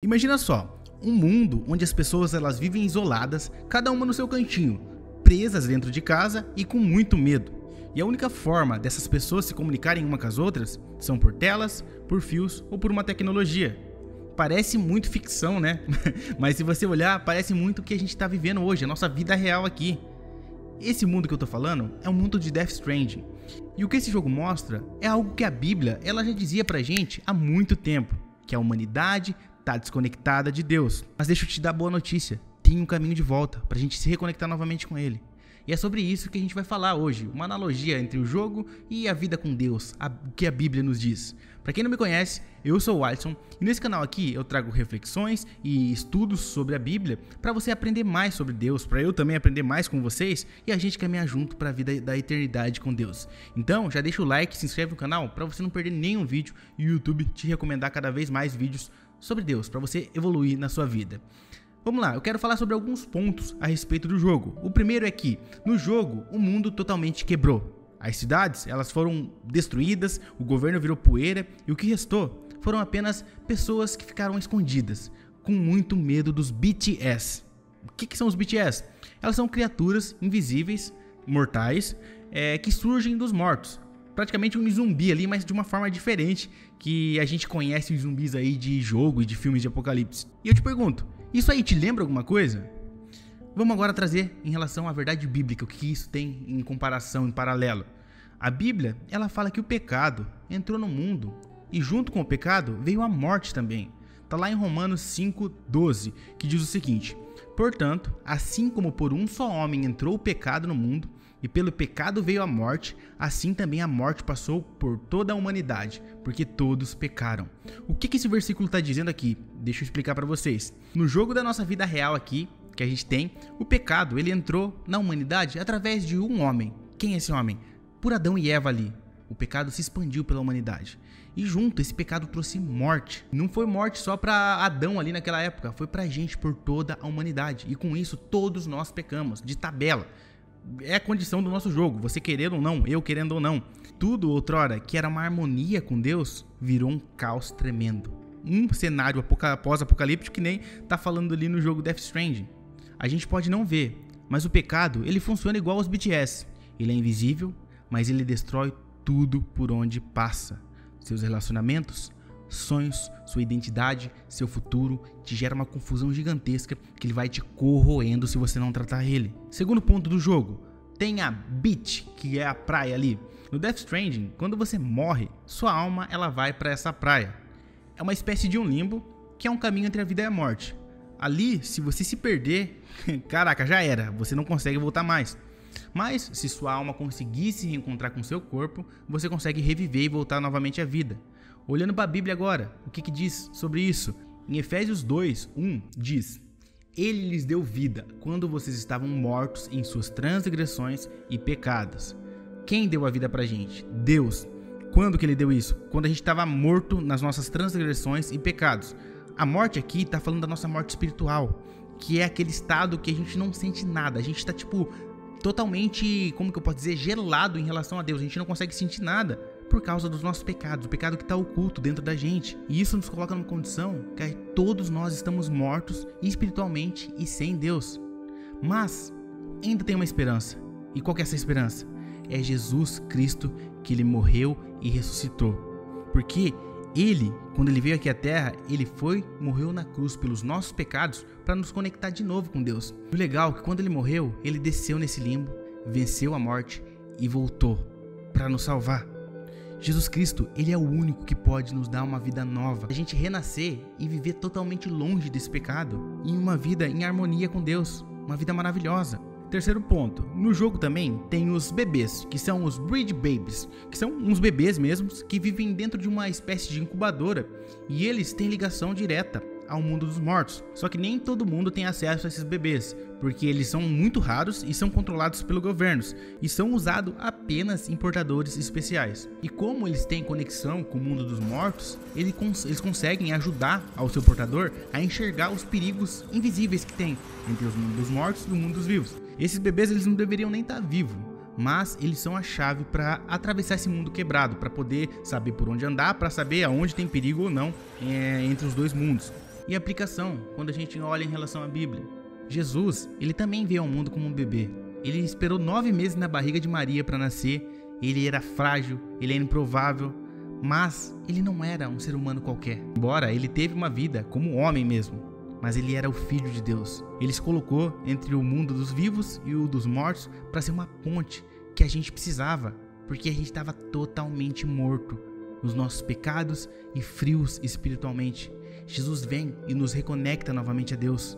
Imagina só, um mundo onde as pessoas elas vivem isoladas, cada uma no seu cantinho, presas dentro de casa e com muito medo. E a única forma dessas pessoas se comunicarem uma com as outras são por telas, por fios ou por uma tecnologia. Parece muito ficção, né? Mas se você olhar, parece muito o que a gente está vivendo hoje, a nossa vida real aqui. Esse mundo que eu tô falando é um mundo de Death Stranding. E o que esse jogo mostra é algo que a Bíblia ela já dizia pra gente há muito tempo, que a humanidade tá desconectada de Deus. Mas deixa eu te dar boa notícia, tem um caminho de volta pra gente se reconectar novamente com Ele. E é sobre isso que a gente vai falar hoje, uma analogia entre o jogo e a vida com Deus, o que a Bíblia nos diz. Para quem não me conhece, eu sou o Alisson e nesse canal aqui eu trago reflexões e estudos sobre a Bíblia para você aprender mais sobre Deus, para eu também aprender mais com vocês e a gente caminhar junto para a vida da eternidade com Deus. Então já deixa o like, se inscreve no canal para você não perder nenhum vídeo e o YouTube te recomendar cada vez mais vídeos sobre Deus, para você evoluir na sua vida. Vamos lá, eu quero falar sobre alguns pontos a respeito do jogo. O primeiro é que, no jogo, o mundo totalmente quebrou. As cidades, elas foram destruídas, o governo virou poeira e o que restou foram apenas pessoas que ficaram escondidas, com muito medo dos BTS. O que são os BTS? Elas são criaturas invisíveis, mortais, que surgem dos mortos. Praticamente um zumbi ali, mas de uma forma diferente que a gente conhece os zumbis aí de jogo e de filmes de apocalipse. E eu te pergunto, isso aí te lembra alguma coisa? Vamos agora trazer em relação à verdade bíblica, o que isso tem em comparação, em paralelo. A Bíblia, ela fala que o pecado entrou no mundo e junto com o pecado veio a morte também. Está lá em Romanos 5:12, que diz o seguinte: portanto, assim como por um só homem entrou o pecado no mundo, e pelo pecado veio a morte, assim também a morte passou por toda a humanidade, porque todos pecaram. O que esse versículo está dizendo aqui? Deixa eu explicar para vocês. No jogo da nossa vida real aqui, que a gente tem, o pecado ele entrou na humanidade através de um homem. Quem é esse homem? Por Adão e Eva ali. O pecado se expandiu pela humanidade. E junto, esse pecado trouxe morte. Não foi morte só para Adão ali naquela época, foi pra gente, por toda a humanidade. E com isso, todos nós pecamos, de tabela. É a condição do nosso jogo, você querendo ou não, eu querendo ou não. Tudo outrora que era uma harmonia com Deus, virou um caos tremendo. Um cenário pós-apocalíptico que nem tá falando ali no jogo Death Stranding. A gente pode não ver, mas o pecado, ele funciona igual aos BTS. Ele é invisível, mas ele destrói tudo por onde passa. Seus relacionamentos, sonhos, sua identidade, seu futuro, te gera uma confusão gigantesca que ele vai te corroendo se você não tratar ele. Segundo ponto do jogo, tem a beach, que é a praia ali. No Death Stranding, quando você morre, sua alma ela vai para essa praia. É uma espécie de um limbo, que é um caminho entre a vida e a morte. Ali, se você se perder, caraca, já era, você não consegue voltar mais. Mas, se sua alma conseguir se reencontrar com seu corpo, você consegue reviver e voltar novamente à vida. Olhando para a Bíblia agora, o que diz sobre isso? Em Efésios 2:1 diz: Ele lhes deu vida quando vocês estavam mortos em suas transgressões e pecados. Quem deu a vida pra gente? Deus. Quando que ele deu isso? Quando a gente estava morto nas nossas transgressões e pecados. A morte aqui está falando da nossa morte espiritual, que é aquele estado que a gente não sente nada. A gente está totalmente, como que eu posso dizer, gelado em relação a Deus. A gente não consegue sentir nada por causa dos nossos pecados, o pecado que está oculto dentro da gente. E isso nos coloca numa condição que todos nós estamos mortos espiritualmente e sem Deus. Mas ainda tem uma esperança. E qual que é essa esperança? É Jesus Cristo, que ele morreu e ressuscitou. Porque ele, quando ele veio aqui à terra, ele morreu na cruz pelos nossos pecados para nos conectar de novo com Deus. O legal é que quando ele morreu, ele desceu nesse limbo, venceu a morte e voltou para nos salvar. Jesus Cristo, ele é o único que pode nos dar uma vida nova, a gente renascer e viver totalmente longe desse pecado, em uma vida em harmonia com Deus, uma vida maravilhosa. Terceiro ponto, no jogo também tem os bebês, que são os Bridge Babies, que são uns bebês mesmos que vivem dentro de uma espécie de incubadora e eles têm ligação direta ao mundo dos mortos. Só que nem todo mundo tem acesso a esses bebês, porque eles são muito raros e são controlados pelos governos e são usados apenas em portadores especiais. E como eles têm conexão com o mundo dos mortos, eles conseguem ajudar ao seu portador a enxergar os perigos invisíveis que tem entre o mundo dos mortos e o mundo dos vivos. Esses bebês eles não deveriam nem estar vivos, mas eles são a chave para atravessar esse mundo quebrado, para poder saber por onde andar, para saber aonde tem perigo ou não entre os dois mundos. E aplicação, quando a gente olha em relação à Bíblia. Jesus, ele também veio ao mundo como um bebê. Ele esperou 9 meses na barriga de Maria para nascer. Ele era frágil, ele era improvável, mas ele não era um ser humano qualquer. Embora ele teve uma vida como homem mesmo, mas ele era o Filho de Deus. Ele se colocou entre o mundo dos vivos e o dos mortos para ser uma ponte que a gente precisava, porque a gente estava totalmente morto nos nossos pecados e frios espiritualmente. Jesus vem e nos reconecta novamente a Deus.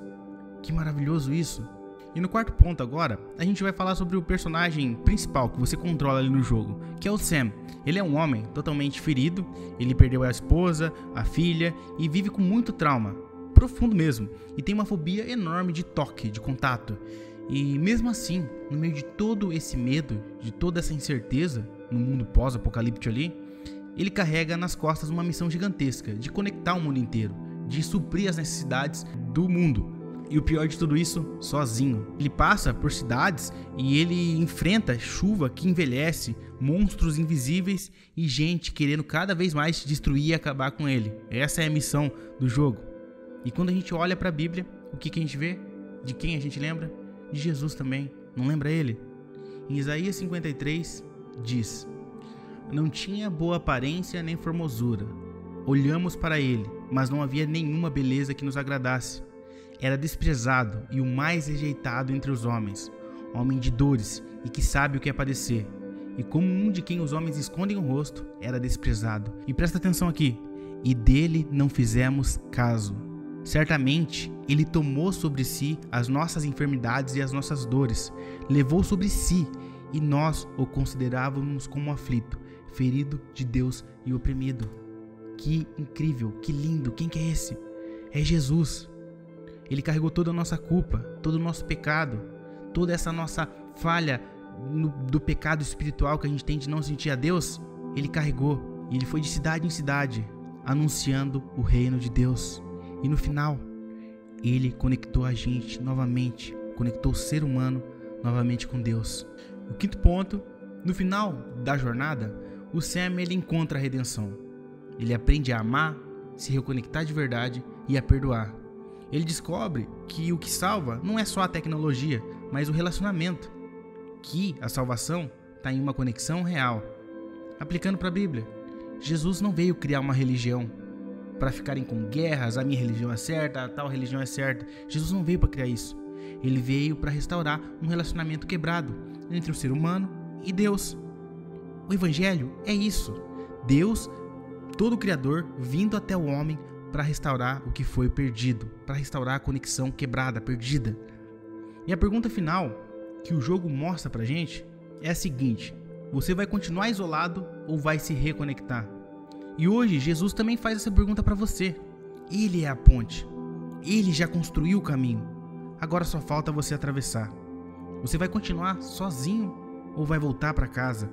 Que maravilhoso isso! E no quarto ponto agora, a gente vai falar sobre o personagem principal que você controla ali no jogo, que é o Sam. Ele é um homem totalmente ferido, ele perdeu a esposa, a filha e vive com muito trauma, profundo mesmo, e tem uma fobia enorme de toque, de contato. E mesmo assim, no meio de todo esse medo, de toda essa incerteza, no mundo pós-apocalíptico ali, ele carrega nas costas uma missão gigantesca de conectar o mundo inteiro, de suprir as necessidades do mundo. E o pior de tudo isso, sozinho. Ele passa por cidades e ele enfrenta chuva que envelhece, monstros invisíveis e gente querendo cada vez mais destruir e acabar com ele. Essa é a missão do jogo. E quando a gente olha para a Bíblia, o que a gente vê? De quem a gente lembra? De Jesus também. Não lembra ele? Em Isaías 53 diz: não tinha boa aparência nem formosura. Olhamos para ele, mas não havia nenhuma beleza que nos agradasse. Era desprezado e o mais rejeitado entre os homens, homem de dores e que sabe o que é padecer. E como um de quem os homens escondem o rosto, era desprezado. E presta atenção aqui: e dele não fizemos caso. Certamente, ele tomou sobre si as nossas enfermidades e as nossas dores, levou sobre si, e nós o considerávamos como aflito, ferido de Deus e oprimido. Que incrível, que lindo, quem que é esse? É Jesus. Ele carregou toda a nossa culpa, todo o nosso pecado, toda essa nossa falha do pecado espiritual que a gente tem de não sentir a Deus. Ele carregou e ele foi de cidade em cidade, anunciando o reino de Deus. E no final, ele conectou a gente novamente, conectou o ser humano novamente com Deus. O quinto ponto, no final da jornada, o Sam ele encontra a redenção. Ele aprende a amar, se reconectar de verdade e a perdoar. Ele descobre que o que salva não é só a tecnologia, mas o relacionamento. Que a salvação está em uma conexão real. Aplicando para a Bíblia, Jesus não veio criar uma religião para ficarem com guerras, a minha religião é certa, a tal religião é certa. Jesus não veio para criar isso. Ele veio para restaurar um relacionamento quebrado entre o ser humano e Deus. O Evangelho é isso. Deus, todo Criador, vindo até o homem para restaurar o que foi perdido, para restaurar a conexão quebrada, perdida. E a pergunta final que o jogo mostra pra gente é a seguinte: você vai continuar isolado ou vai se reconectar? E hoje Jesus também faz essa pergunta para você. Ele é a ponte. Ele já construiu o caminho. Agora só falta você atravessar. Você vai continuar sozinho ou vai voltar para casa?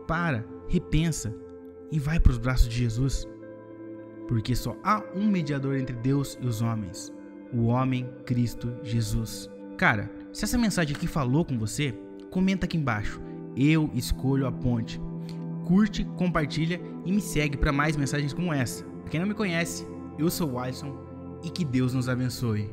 Para, repensa e vai para os braços de Jesus. Porque só há um mediador entre Deus e os homens, o homem Cristo Jesus. Cara, se essa mensagem aqui falou com você, comenta aqui embaixo. Eu escolho a ponte. Curte, compartilha e me segue para mais mensagens como essa. Pra quem não me conhece, eu sou o Alisson e que Deus nos abençoe.